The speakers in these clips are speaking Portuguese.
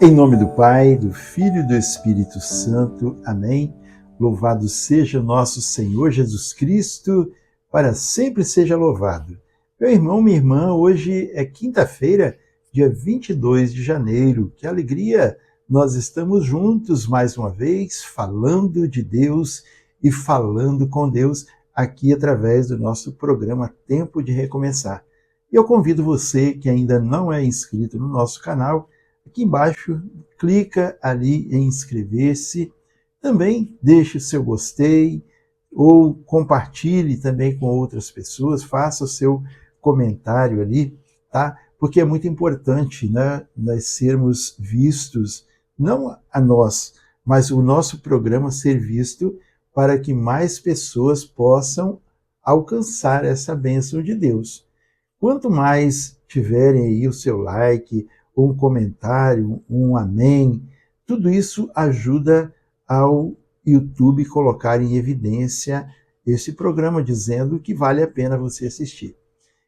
Em nome do Pai, do Filho e do Espírito Santo. Amém. Louvado seja o nosso Senhor Jesus Cristo, para sempre seja louvado. Meu irmão, minha irmã, hoje é quinta-feira, dia 22 de janeiro. Que alegria! Nós estamos juntos mais uma vez, falando de Deus e falando com Deus aqui através do nosso programa Tempo de Recomeçar. E eu convido você que ainda não é inscrito no nosso canal, aqui embaixo, clica ali em inscrever-se. Também deixe o seu gostei ou compartilhe também com outras pessoas, faça o seu comentário ali, tá? Porque é muito importante, né, nós sermos vistos, não a nós, mas o nosso programa ser visto para que mais pessoas possam alcançar essa bênção de Deus. Quanto mais tiverem aí o seu like, um comentário, um amém, tudo isso ajuda ao YouTube colocar em evidência esse programa, dizendo que vale a pena você assistir.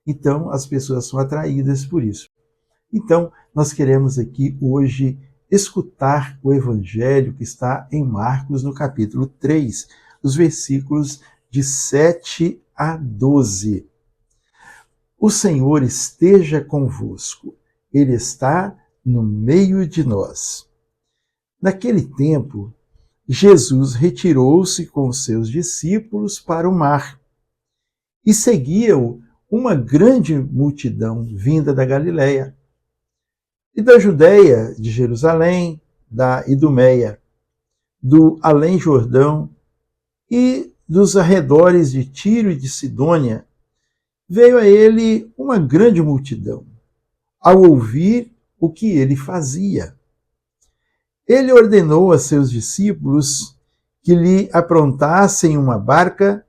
Então, as pessoas são atraídas por isso. Então, nós queremos aqui hoje escutar o Evangelho que está em Marcos, no capítulo 3, os versículos de 7 a 12. O Senhor esteja convosco. Ele está no meio de nós. Naquele tempo, Jesus retirou-se com os seus discípulos para o mar e seguia-o uma grande multidão vinda da Galileia e da Judéia, de Jerusalém, da Idumeia, do além-Jordão e dos arredores de Tiro e de Sidônia. Veio a ele uma grande multidão, ao ouvir o que ele fazia. Ele ordenou a seus discípulos que lhe aprontassem uma barca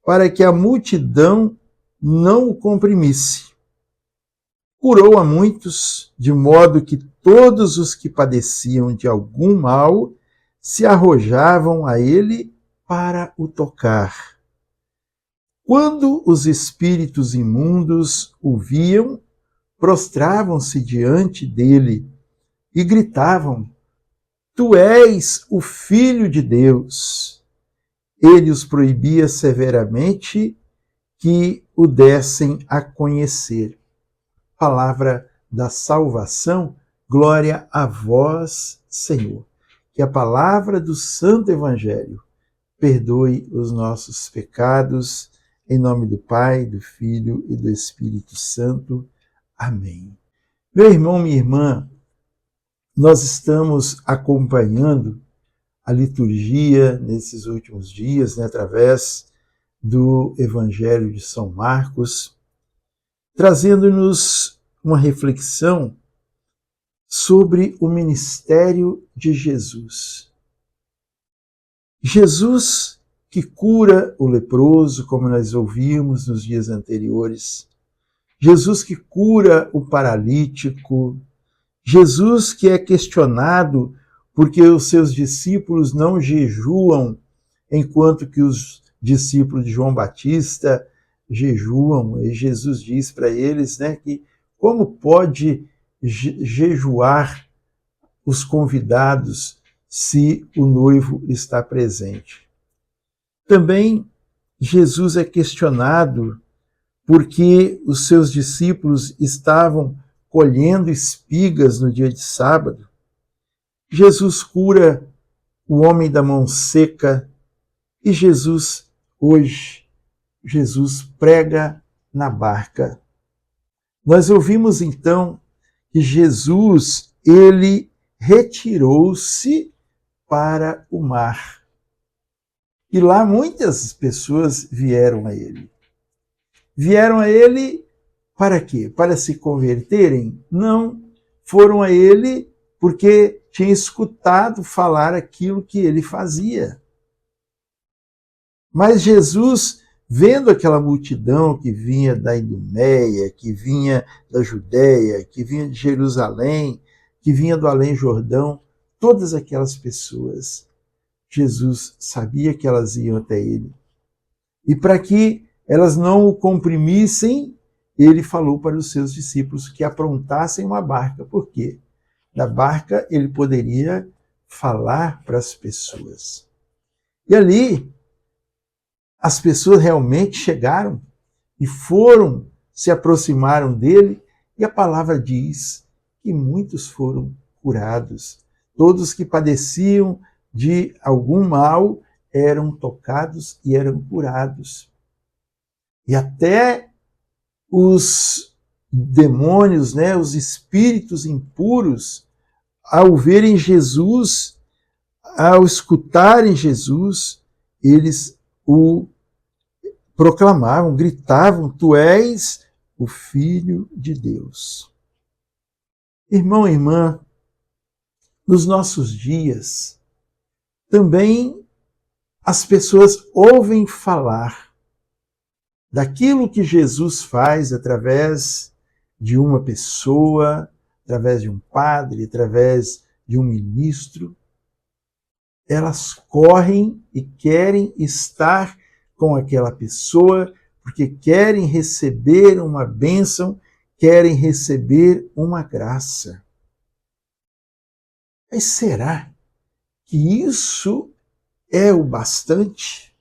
para que a multidão não o comprimisse. Curou a muitos, de modo que todos os que padeciam de algum mal se arrojavam a ele para o tocar. Quando os espíritos imundos o viam, prostravam-se diante dele e gritavam: Tu és o Filho de Deus. Ele os proibia severamente que o dessem a conhecer. Palavra da salvação, glória a vós, Senhor. Que a palavra do Santo Evangelho perdoe os nossos pecados, em nome do Pai, do Filho e do Espírito Santo. Amém. Meu irmão, minha irmã, nós estamos acompanhando a liturgia nesses últimos dias, né, através do Evangelho de São Marcos, trazendo-nos uma reflexão sobre o ministério de Jesus. Jesus que cura o leproso, como nós ouvimos nos dias anteriores. Jesus que cura o paralítico. Jesus que é questionado porque os seus discípulos não jejuam, enquanto que os discípulos de João Batista jejuam. E Jesus diz para eles, né, que como pode jejuar os convidados se o noivo está presente? Também Jesus é questionado porque os seus discípulos estavam colhendo espigas no dia de sábado. Jesus cura o homem da mão seca e Jesus, hoje, Jesus prega na barca. Nós ouvimos então que Jesus, ele retirou-se para o mar. E lá muitas pessoas vieram a ele. Vieram a ele para quê? Para se converterem? Não. Foram a ele porque tinham escutado falar aquilo que ele fazia. Mas Jesus, vendo aquela multidão que vinha da Idumeia, que vinha da Judéia, que vinha de Jerusalém, que vinha do além-Jordão, todas aquelas pessoas, Jesus sabia que elas iam até ele. E para que elas não o comprimissem, ele falou para os seus discípulos que aprontassem uma barca. Por quê? da barca, ele poderia falar para as pessoas. E ali, as pessoas realmente chegaram e se aproximaram dele, e a palavra diz que muitos foram curados. Todos que padeciam de algum mal eram tocados e eram curados. E até os demônios, né, os espíritos impuros, ao verem Jesus, ao escutarem Jesus, eles o proclamavam, gritavam: Tu és o Filho de Deus. Irmão e irmã, nos nossos dias, também as pessoas ouvem falar daquilo que Jesus faz através de uma pessoa, através de um padre, através de um ministro. Elas correm e querem estar com aquela pessoa porque querem receber uma bênção, querem receber uma graça. Mas será que isso é o bastante?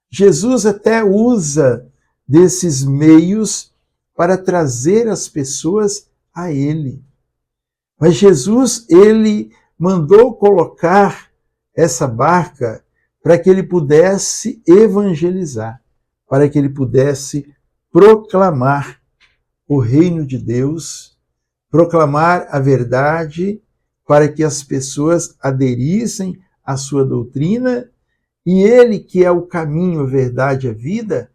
Jesus até usa desses meios para trazer as pessoas a Ele. Mas Jesus, Ele mandou colocar essa barca para que Ele pudesse evangelizar, para que Ele pudesse proclamar o reino de Deus, proclamar a verdade, para que as pessoas aderissem à sua doutrina, e Ele, que é o caminho, a verdade e a vida,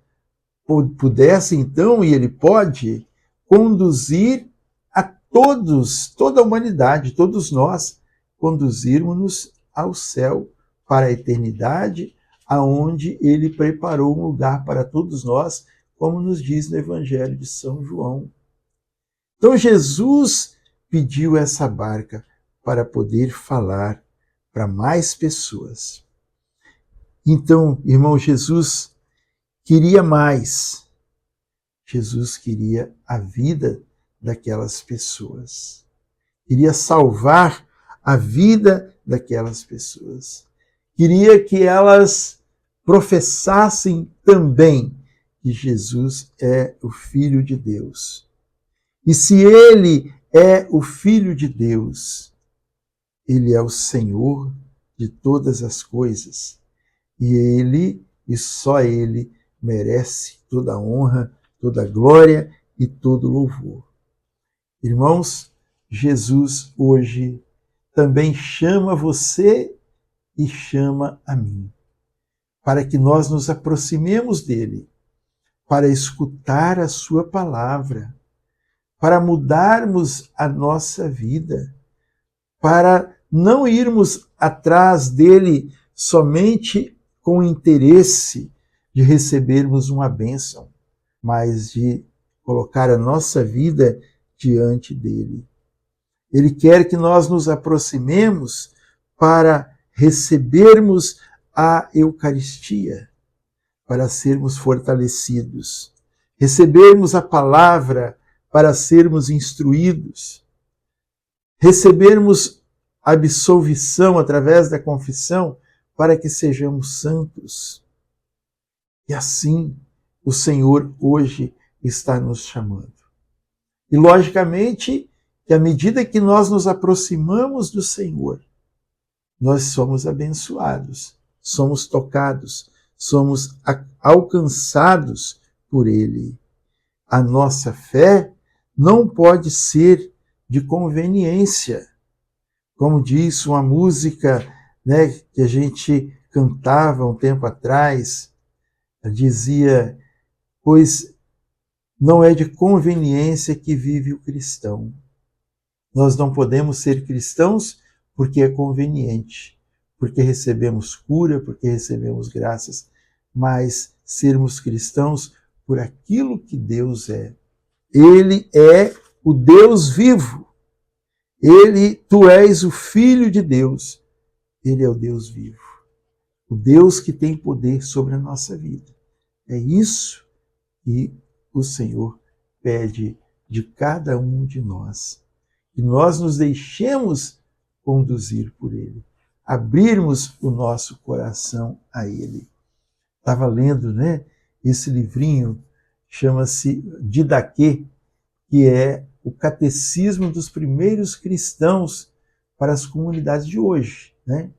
pudesse então, e Ele pode, conduzir a todos, toda a humanidade, todos nós, conduzirmos-nos ao céu, para a eternidade, aonde Ele preparou um lugar para todos nós, como nos diz no Evangelho de São João. Então Jesus pediu essa barca para poder falar para mais pessoas. Então, irmão, Jesus queria mais. Jesus queria a vida daquelas pessoas. Queria salvar a vida daquelas pessoas. Queria que elas professassem também que Jesus é o Filho de Deus. E se Ele é o Filho de Deus, Ele é o Senhor de todas as coisas. E Ele, e só Ele, merece toda a honra, toda a glória e todo o louvor. Irmãos, Jesus hoje também chama você e chama a mim, para que nós nos aproximemos dele, para escutar a sua palavra, para mudarmos a nossa vida, para não irmos atrás dele somente com o interesse de recebermos uma bênção, mas de colocar a nossa vida diante dele. Ele quer que nós nos aproximemos para recebermos a Eucaristia, para sermos fortalecidos, recebermos a palavra para sermos instruídos, recebermos a absolvição através da confissão para que sejamos santos. E assim o Senhor hoje está nos chamando. E logicamente que à medida que nós nos aproximamos do Senhor, nós somos abençoados, somos tocados, somos alcançados por Ele. A nossa fé não pode ser de conveniência. Como diz uma música, né, que a gente cantava um tempo atrás, dizia: pois não é de conveniência que vive o cristão. Nós não podemos ser cristãos porque é conveniente, porque recebemos cura, porque recebemos graças, mas sermos cristãos por aquilo que Deus é. Ele é o Deus vivo. Tu és o Filho de Deus. Ele é o Deus vivo. O Deus que tem poder sobre a nossa vida. É isso que o Senhor pede de cada um de nós. que nós nos deixemos conduzir por Ele, abrirmos o nosso coração a Ele. Estava lendo, né, esse livrinho, chama-se Didaquê, que é o catecismo dos primeiros cristãos para as comunidades de hoje, né?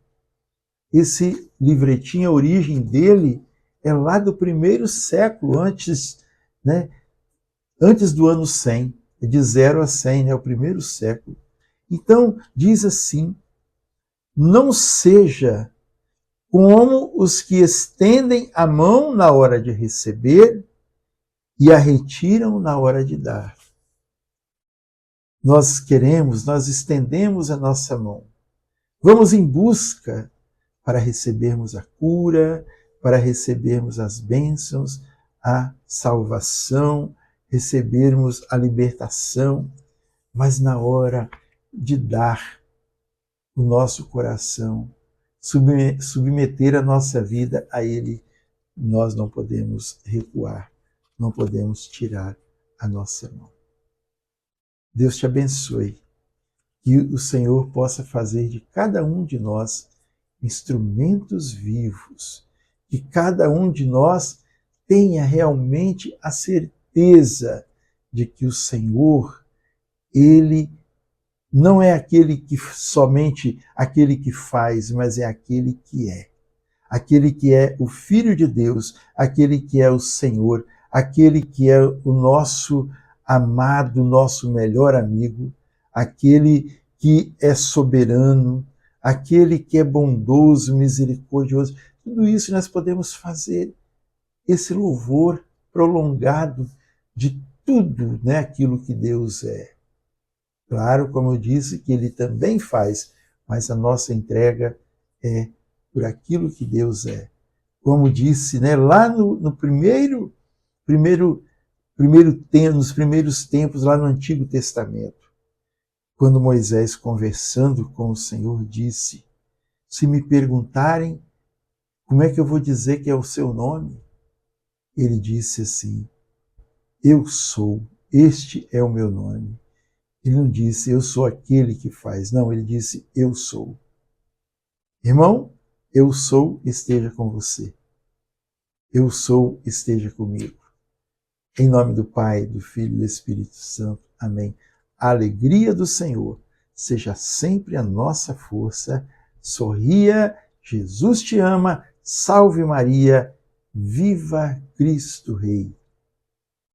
Esse livretinho, a origem dele é lá do primeiro século, antes, né, antes do ano 100, de 0 a 100, né, o primeiro século. Então, diz assim: não seja como os que estendem a mão na hora de receber e a retiram na hora de dar. Nós estendemos a nossa mão. Vamos em busca para recebermos a cura, para recebermos as bênçãos, a salvação, recebermos a libertação, mas na hora de dar o nosso coração, submeter a nossa vida a Ele, nós não podemos recuar, não podemos tirar a nossa mão. Deus te abençoe, que o Senhor possa fazer de cada um de nós instrumentos vivos, que cada um de nós tenha realmente a certeza de que o Senhor, Ele não é aquele que somente aquele que faz, mas é aquele que é. Aquele que é o Filho de Deus, aquele que é o Senhor, aquele que é o nosso amado, nosso melhor amigo, aquele que é soberano, aquele que é bondoso, misericordioso. Tudo isso nós podemos fazer esse louvor prolongado de tudo, né, aquilo que Deus é. Claro, como eu disse, que Ele também faz, mas a nossa entrega é por aquilo que Deus é. Como disse, né, lá no nos primeiros tempos, lá no Antigo Testamento, quando Moisés, conversando com o Senhor, disse: se me perguntarem como é que eu vou dizer que é o seu nome, ele disse assim: eu sou, este é o meu nome. Ele não disse, eu sou aquele que faz. Não, ele disse, eu sou. Irmão, eu sou, esteja com você. Eu sou, esteja comigo. Em nome do Pai, do Filho e do Espírito Santo. Amém. A alegria do Senhor seja sempre a nossa força. Sorria, Jesus te ama. Salve Maria, viva Cristo Rei.